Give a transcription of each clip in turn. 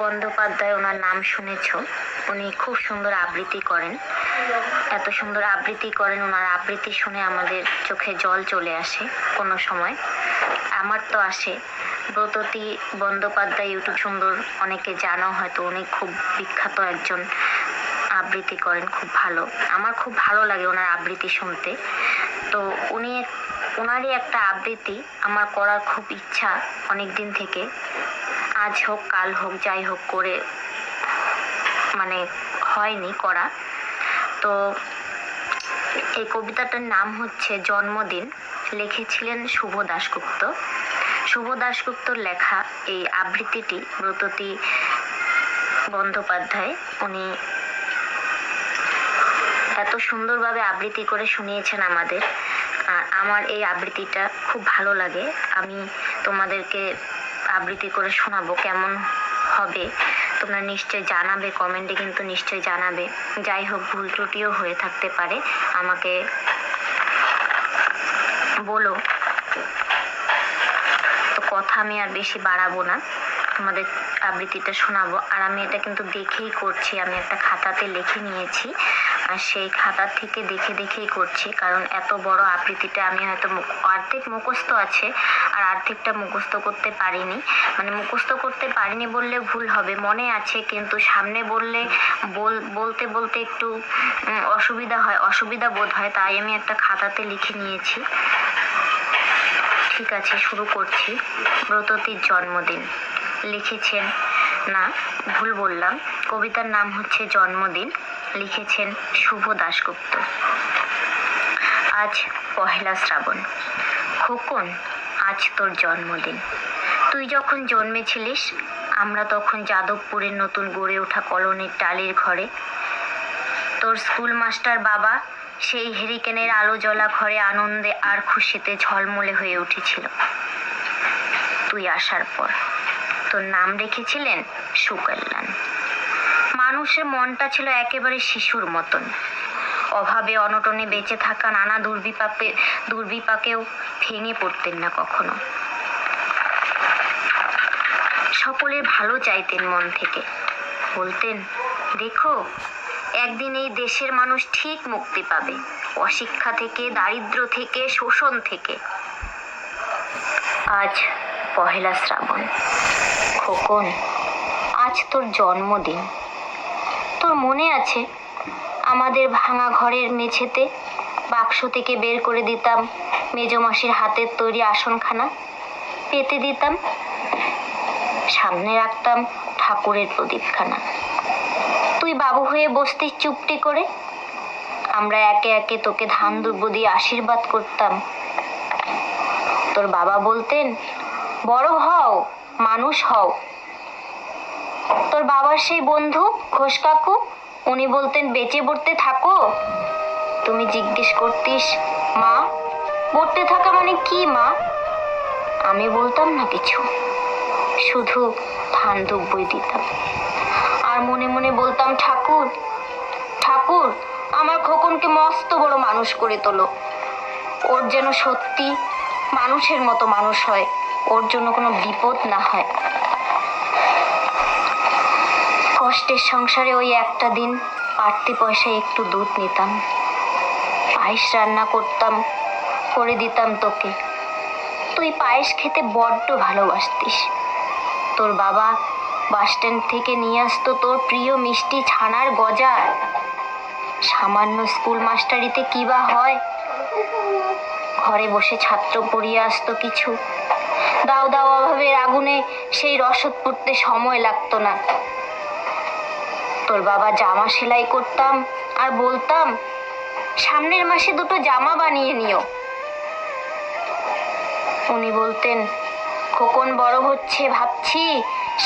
বন্দ্যোপাধ্যায়, ওনার নাম শুনেছ। উনি খুব সুন্দর আবৃত্তি করেন, এত সুন্দর আবৃত্তি করেন, ওনার আবৃত্তি শুনে আমাদের চোখে জল চলে আসে কোনো সময়, আমার তো আসে। ব্রততী বন্দ্যোপাধ্যায় ইউটিউব সুন্দর, অনেকে জানো হয়তো, উনি খুব বিখ্যাত একজন আবৃত্তি করেন, খুব ভালো। আমার খুব ভালো লাগে ওনার আবৃত্তি শুনতে। তো ওনারই একটা আবৃত্তি আমার করার খুব ইচ্ছা অনেক দিন থেকে, আজ হোক কাল হোক যাই হোক করে মানে হয়নি করা। তো এই কবিতাটার নাম হচ্ছে জন্মদিন, লিখেছিলেন শুভ দাশগুপ্ত। শুভ দাশগুপ্তর লেখা এই আবৃত্তিটি ব্রততী বন্দ্যোপাধ্যায় উনি এত সুন্দরভাবে আবৃত্তি করে শুনিয়েছেন আমাদের। আর আমার এই আবৃত্তিটা খুব ভালো লাগে, আমি তোমাদেরকে আবৃত্তি করে শোনাবো। কেমন হবে তোমরা নিশ্চয়ই জানাবে, কমেন্টে কিন্তু নিশ্চয়ই জানাবে। যাই হোক, ভুল ত্রুটিও হয়ে থাকতে পারে, আমাকে বলো। তো কথা আমি আর বেশি বাড়াবো না, তোমাদের আবৃত্তিটা শোনাবো। আর আমি এটা কিন্তু দেখেই করছি, আমি একটা খাতাতে লিখে নিয়েছি, আর সেই খাতা থেকে দেখে দেখেই করছি, কারণ এত বড় আবৃত্তিটা আমি হয়তো অর্ধেক মুখস্থ আছে আর অর্ধেকটা মুখস্থ করতে পারিনি। মানে মুখস্থ করতে পারিনি বললে ভুল হবে, মনে আছে, কিন্তু সামনে বললে বলতে বলতে একটু অসুবিধা বোধ হয়, তাই আমি একটা খাতাতে লিখে নিয়েছি। ঠিক আছে, শুরু করছি। ব্রততীর জন্মদিন, লিখেছেন, না ভুল বললাম, কবিতার নাম হচ্ছে জন্মদিন, লিখেছেন শুভ দাশগুপ্ত। আজ পহেলা শ্রাবণ, খোকন আজ তোর জন্মদিন। তুই যখন জন্মেছিলিস আমরা তখন যাদবপুরের নতুন গড়ে ওঠা কলোনির টালির ঘরে। তোর স্কুল মাস্টার বাবা সেই হেরিকেনের আলো জ্বলা ঘরে আনন্দে আর খুশিতে ঝলমলে হয়ে উঠেছিল। তুই আসার পর তোর নাম রেখেছিলেন সুকল্যাণ। মানুষের মনটা ছিল একেবারে শিশুর মতন, অভাবে অনটনে বেঁচে থাকা নানা দুর্বিপাকেও ভেঙে পড়তেন না কখনো। সকলের ভালো চাইতেন মন থেকে, বলতেন, দেখো একদিন এই দেশের মানুষ ঠিক মুক্তি পাবে অশিক্ষা থেকে, দারিদ্র থেকে, শোষণ থেকে। আজ পহেলা শ্রাবণ, খোকন আজ তোর জন্মদিন। তোর মনে আছে আমাদের ভাঙা ঘরের মেঝেতে বাক্স থেকে বের করে দিতাম মেজমাসির হাতের তৈরি আসনখানা, পেতে দিতাম, সামনে রাখতাম ঠাকুরের প্রদীপখানা। তুই বাবু হয়ে বসতিস চুপটি করে, আমরা একে একে তোকে ধান দুর্ব দিয়ে আশীর্বাদ করতাম। তোর বাবা বলতেন, বড় হও, মানুষ হও। তোর বাবার সেই বন্ধু ঘোষ কাকু, উনি বলতেন, বেঁচে পড়তে থাকো। তুমি জিজ্ঞেস করতিস, মা পড়তে থাকা মানে কি মা? আমি বলতাম না কিছু, শুধু ধান দুব্বই দিতাম আর মনে মনে বলতাম, ঠাকুর ঠাকুর আমার খোকনকে মস্ত বড় মানুষ করে তোলো, ওর যেন সত্যি মানুষের মতো মানুষ হয়, ওর জন্য কোনো বিপদ না হয়। কষ্টের সংসারে ওই একটা দিন পারতি পয়সায় একটু দুধ নিতাম, পায়েস রান্না করতাম, করে দিতাম তোকে। তুই পায়েস খেতে বড্ড ভালোবাসতিস। তোর বাবা বাস স্ট্যান্ড থেকে নিয়ে আসতো তোর প্রিয় মিষ্টি ছানার গজা। সামান্য স্কুল মাস্টারিতে কি বা হয়, ঘরে বসে ছাত্র পড়িয়ে আসতো কিছু, দাও দাও অভাবের আগুনে সেই রসদ পড়তে সময় লাগতো না। তোর বাবা জামা সেলাই করতাম আর বলতাম, সামনের মাসে দুটো জামা বানিয়ে নিও। উনি বলতেন, খোকন বড় হচ্ছে, ভাবছি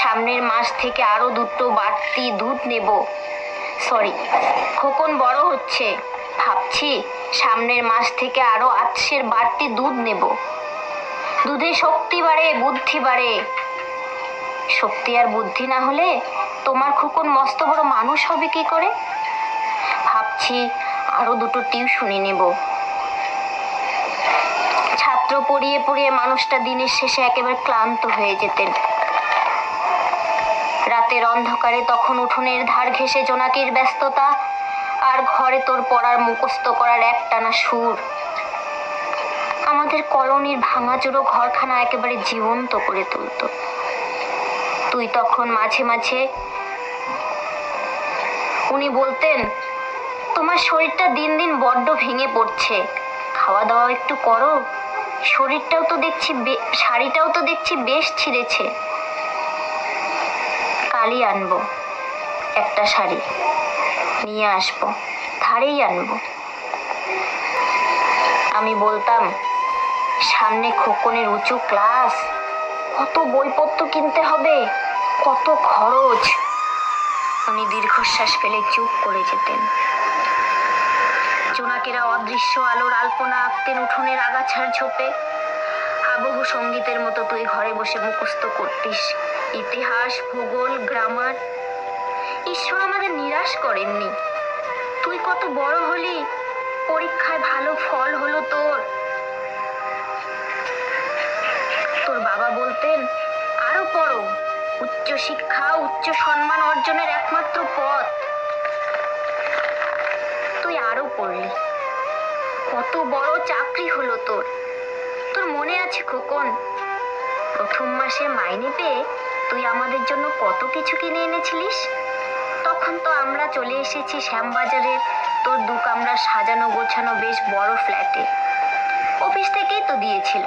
সামনের মাস থেকে আরো দুটো বাড়তি দুধ নেব। খোকন বড় হচ্ছে, ভাবছি সামনের মাস থেকে আরো 8 বাড়তি দুধ নেব। দুধে শক্তি বাড়ে, বুদ্ধি বাড়ে। শক্তি আর বুদ্ধি না হলে তোমার খোকন মস্ত বড় মানুষ হবে কি করে? ভাবছি আরো দুটো টিউশনি নেব। ছাত্র পড়িয়ে পড়িয়ে মানুষটা দিনের শেষে একেবারে ক্লান্ত হয়ে যেতেন। রাত রাতের অন্ধকারে তখন উঠোনের ধার ঘেঁষে জোনাকির ব্যস্ততা, আর ঘরে তোর পড়ার মুখস্থ করার একটানা সুর আমাদের কলোনির ভাঙাচুরো ঘরখানা একেবারে জীবন্ত করে তুলত। তুই তখন মাঝে মাঝে উনি বলতেন, তোমার শরীরটা দিন দিন বড্ড ভেঙে পড়ছে, খাওয়া দাওয়া একটু করো, শরীরটাও তো দেখছি, শাড়িটাও তো দেখছি বেশ ছিঁড়েছে। কালই আনবো একটা শাড়ি, নিয়ে আসবো, ধারেই আনবো। আমি বলতাম, সামনে খোকনের উঁচু ক্লাস, কত বইপত্র কিনতে হবে, কত খরচ। উনি দীর্ঘশ্বাস ফেলে চুপ করে যেতেন। জোনাকেরা অদৃশ্য আলোর আলপনা আঁকতেন উঠোনের আগাছার ঝোপে। আবহ সঙ্গীতের মতো তুই ঘরে বসে মুখস্থ করতিস ইতিহাস, ভূগোল, গ্রামার। ঈশ্বর আমাদের নিরাশ করেননি। তুই কত বড় হলি, পরীক্ষায় ভালো ফল হলো তোর। তোর বাবা বলতেন, আরো পড়ো, উচ্চ শিক্ষা উচ্চ সম্মান অর্জনের একমাত্র পথ। তুই আরো পড়লি, কত বড় চাকরি হলো তোর। তোর মনে আছে খোকন, প্রথম মাসে মাইনে পেয়ে তুই আমাদের জন্য কত কিছু কিনে এনেছিলিস? তখন তো আমরা চলে এসেছি শ্যামবাজারের তোর 2 কামরা সাজানো গোছানো বেশ বড় ফ্ল্যাটে। অফিস থেকেই তো দিয়েছিল।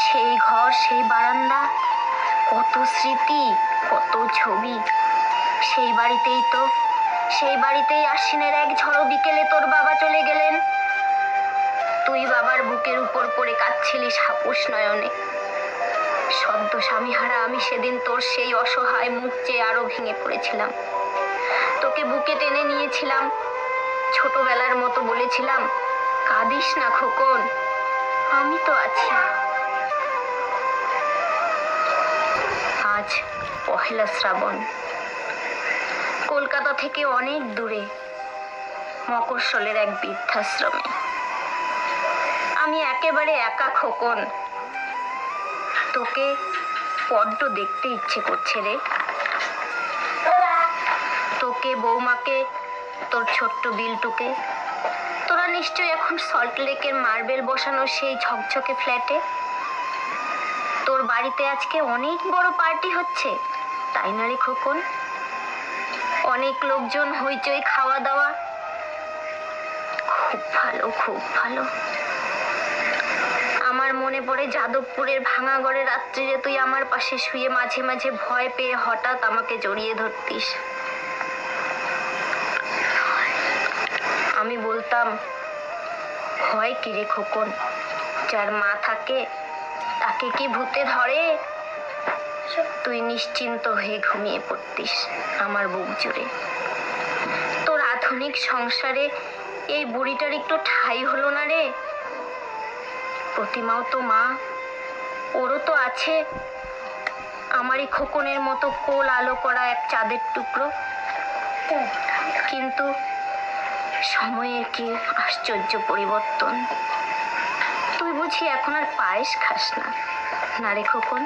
সেই ঘর, সেই বারান্দা, কত স্মৃতি, কত ছবি। সেই বাড়িতেই আশ্বিনের এক ঝড়ো বিকেলে তোর বাবা চলে গেলেন। তুই বাবার বুকের উপর পড়ে কাঁদছিলিস হাপুস নয়নে। সদ্য স্বামীহারা আমি সেদিন তোর সেই অসহায় মুখ চেয়ে আরো ভেঙে পড়েছিলাম। তোকে বুকে টেনে নিয়েছিলাম, ছোটবেলার মতো বলেছিলাম, কাঁদিস না খোকন, আমি তো আছি। আজ পহেলা শ্রাবণ, কলকাতা থেকে অনেক দূরে মকরশোলের এক বৃদ্ধাশ্রমে আমি একেবারে একা খোকন। তোকে বড্ড দেখতে ইচ্ছে করছে রে। তোকে, বৌমাকে, তোর ছোট্ট বিল্টুকে। তোরা নিশ্চয় এখন সল্টলেকের মার্বেল বসানো সেই ঝকঝকে ফ্ল্যাটে। তোর বাড়িতে আজকে অনেক বড় পার্টি হচ্ছে, তাই না রে খোকন? অনেক লোকজন, হইচই, খাওয়া দাওয়া। খুব ভালো, খুব ভালো। আমার মনে পড়ে যাদবপুরের ভাঙা ঘরে রাত্রিরে তুই আমার পাশে শুয়ে মাঝে মাঝে ভয় পেয়ে হঠাৎ আমাকে জড়িয়ে ধরতিস। আমি বলতাম, ভয় কি রে খোকন? যার মা থাকে তাকে কি ভূতে ধরে? তুই নিশ্চিন্ত হয়ে ঘুমিয়ে পড়তিস আমার বুক জুড়ে। তোর আধুনিক সংসারে এই বুড়িটার একটু ঠাঁই হলো না রে। প্রতিমাও তো মা, ওরও তো আছে আমারই খোকনের মতো কোল আলো করা এক চাঁদের টুকরো। কিন্তু সময়ের কি আশ্চর্য পরিবর্তন। তুই বুঝি এখন আর পায়েস খাস না, না রে খোকন?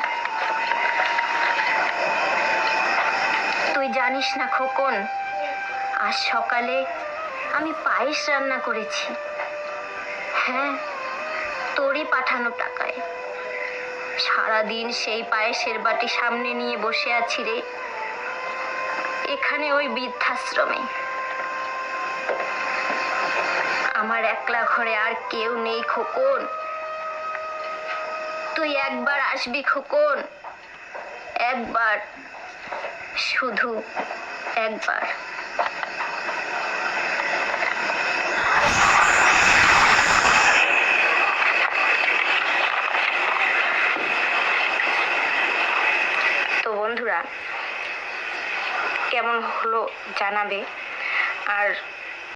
তুই জানিস না খোকন, আজ সকালে আমি পায়েস রান্না করেছি। হ্যাঁ, তোরই পাঠানো টাকায়। সারাদিন সেই পায়েসের বাটি সামনে নিয়ে বসে আছি রে, এখানে ওই বৃদ্ধাশ্রমে। আমার একলা ঘরে আর কেউ নেই খোকন। তুই একবার আসবি খোকন, একবার, শুধু একবার। তো বন্ধুরা, কেমন হলো জানাবে। আর